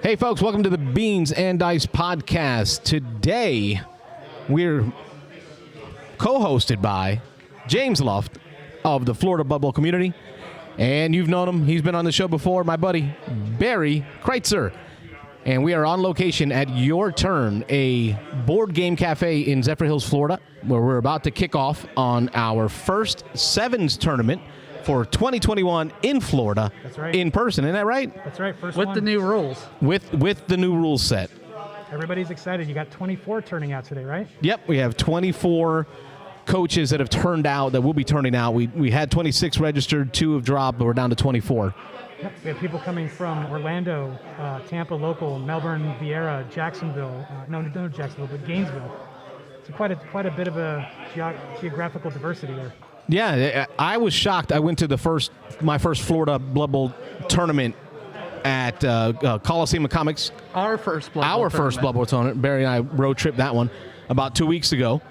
Hey, folks, welcome to the Beans and Dice podcast. Today, we're co-hosted by James Luft of the Florida Blood Bowl community. And you've known him. He's been on the show before, my buddy, Barrie Kreitzer. And we are on location at Your Turn, a board game cafe in Zephyrhills, Florida, where we're about to kick off on our first Sevens tournament for 2021 in Florida. That's right. In person. Isn't that right? That's right. First with one. the new rules. With the new rules set. Everybody's excited. You got 24 turning out today, right? Yep, we have 24 coaches that have turned out, that will be turning out. We had 26 registered, 2 have dropped, but we're down to 24. Yep. We have people coming from Orlando, Tampa local, Melbourne, Vieira, Jacksonville. No, Jacksonville, but Gainesville. So quite a bit of a geographical diversity there. Yeah, I was shocked. I went to my first Florida Blood Bowl tournament at Coliseum of Comics. Our first Blood Bowl tournament. Barrie and I road tripped that one about 2 weeks ago,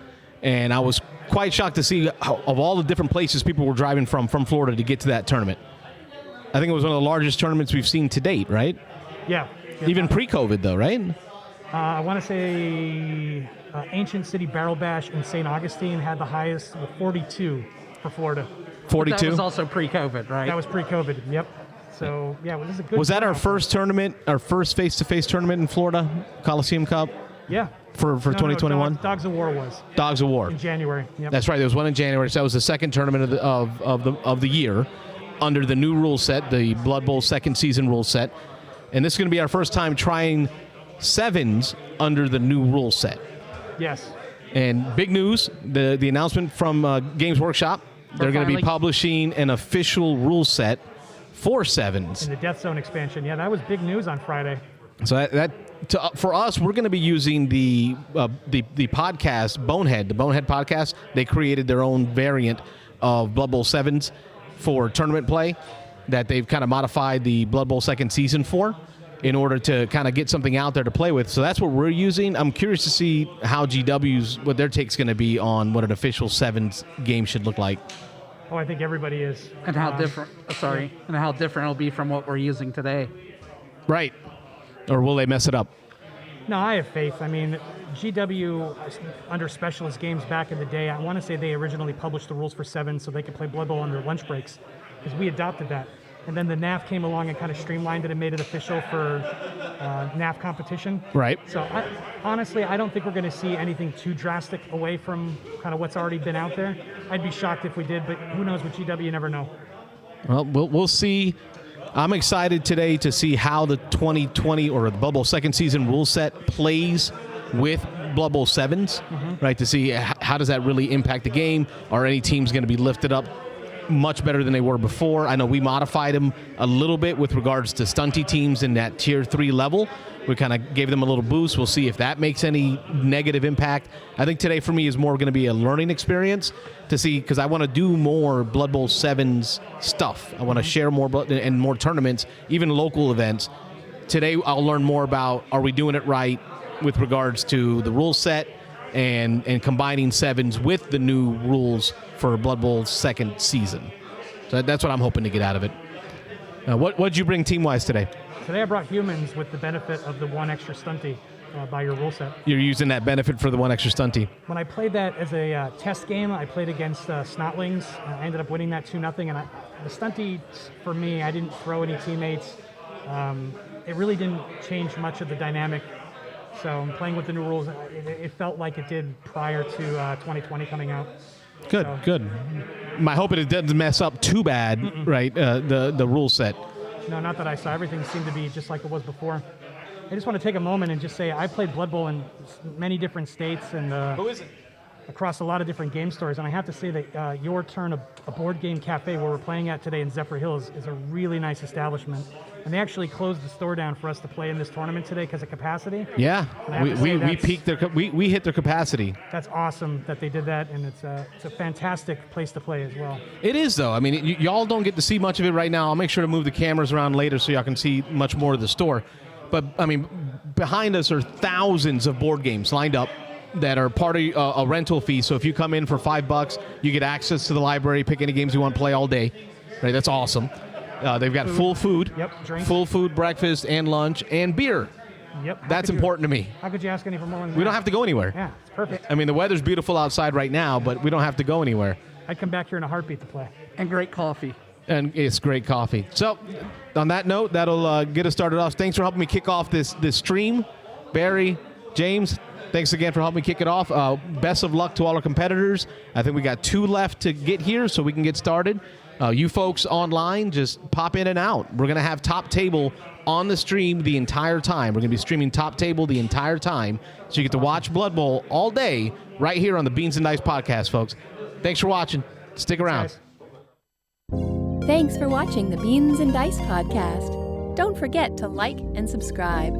and I was quite shocked to see of all the different places people were driving from Florida to get to that tournament. I think it was one of the largest tournaments we've seen to date, right? Yeah. Even pre-COVID, though, right? I want to say Ancient City Barrel Bash in St. Augustine had the highest with 42 for Florida. 42? That was also pre-COVID, right? That was pre-COVID, yep. So, yeah, well, this is a good Was that our turnout. first tournament, our first face-to-face tournament in Florida, Coliseum Cup? Yeah. For 2021? Dogs of War was. Dogs of War. In January, yep. That's right. There was one in January, so that was the second tournament of the year under the new rule set, the Blood Bowl second season rule set. And this is going to be our first time trying sevens under the new rule set. Yes. And big news, the announcement from Games Workshop, they're going to be publishing an official rule set for sevens. In the Death Zone expansion. Yeah, that was big news on Friday. So for us, we're going to be using the podcast Bonehead, the Bonehead podcast. They created their own variant of Blood Bowl sevens for tournament play that they've kind of modified the Blood Bowl second season for in order to kind of get something out there to play with. So that's what we're using. I'm curious to see how what their take's going to be on what an official sevens game should look like. Oh, I think everybody is. And how different, and how different it'll be from what we're using today. Right. Or will they mess it up? No, I have faith. I mean, GW, under Specialist Games back in the day, I want to say they originally published the rules for sevens so they could play Blood Bowl on their lunch breaks, because we adopted that. And then the NAF came along and kind of streamlined it and made it official for NAF competition. Right. So honestly, I don't think we're going to see anything too drastic away from kind of what's already been out there. I'd be shocked if we did, but who knows with GW, you never know. Well, we'll see. I'm excited today to see how the 2020 or the Blood Bowl second season rule set plays with Blood Bowl sevens, right? To see how does that really impact the game. Are any teams going to be lifted up much better than they were before? I know we modified them a little bit with regards to stunty teams in that tier 3 level. We kind of gave them a little boost. We'll see if that makes any negative impact. I think today for me is more going to be a learning experience to see, because I want to do more Blood Bowl sevens stuff. I want to share more and more tournaments, even local events. Today I'll learn more about, are we doing it right with regards to the rule set and combining sevens with the new rules for Blood Bowl second season. So that's what I'm hoping to get out of it. What'd you bring team-wise today? Today I brought humans with the benefit of the one extra stunty by your rule set. You're using that benefit for the one extra stunty. When I played that as a test game, I played against Snotlings. I ended up winning that 2-0. And the stunty, for me, I didn't throw any teammates. It really didn't change much of the dynamic. So playing with the new rules, it felt like it did prior to 2020 coming out. Good. My hope is it doesn't mess up too bad, right, the rule set. No, not that I saw. Everything seemed to be just like it was before. I just want to take a moment and just say I played Blood Bowl in many different states and Who is it? across a lot of different game stores. And I have to say that Your Turn, a board game cafe where we're playing at today in Zephyrhills, is a really nice establishment. And they actually closed the store down for us to play in this tournament today because of capacity. Yeah, we peaked we hit their capacity. That's awesome that they did that, and it's a fantastic place to play as well. It is, though. I mean, y'all don't get to see much of it right now. I'll make sure to move the cameras around later so y'all can see much more of the store. But, I mean, behind us are thousands of board games lined up that are part of a rental fee. So if you come in for $5, you get access to the library, pick any games you want to play all day. Right? That's awesome. They've got full food. Yep, drink. Full food, breakfast and lunch, and beer. Yep. That's important to me. How could you ask any for more than that? We don't have to go anywhere. Yeah, it's perfect. I mean, the weather's beautiful outside right now, but we don't have to go anywhere. I'd come back here in a heartbeat to play. And great coffee. And it's great coffee. So, on that note, that'll get us started off. Thanks for helping me kick off this stream. Barry, James, thanks again for helping me kick it off. Best of luck to all our competitors. I think we got 2 left to get here so we can get started. You folks online, just pop in and out. We're going to have Top Table on the stream the entire time. We're going to be streaming Top Table the entire time. So you get to watch Blood Bowl all day right here on the Beans and Dice podcast, folks. Thanks for watching. Stick around. Guys. Thanks for watching the Beans and Dice podcast. Don't forget to like and subscribe.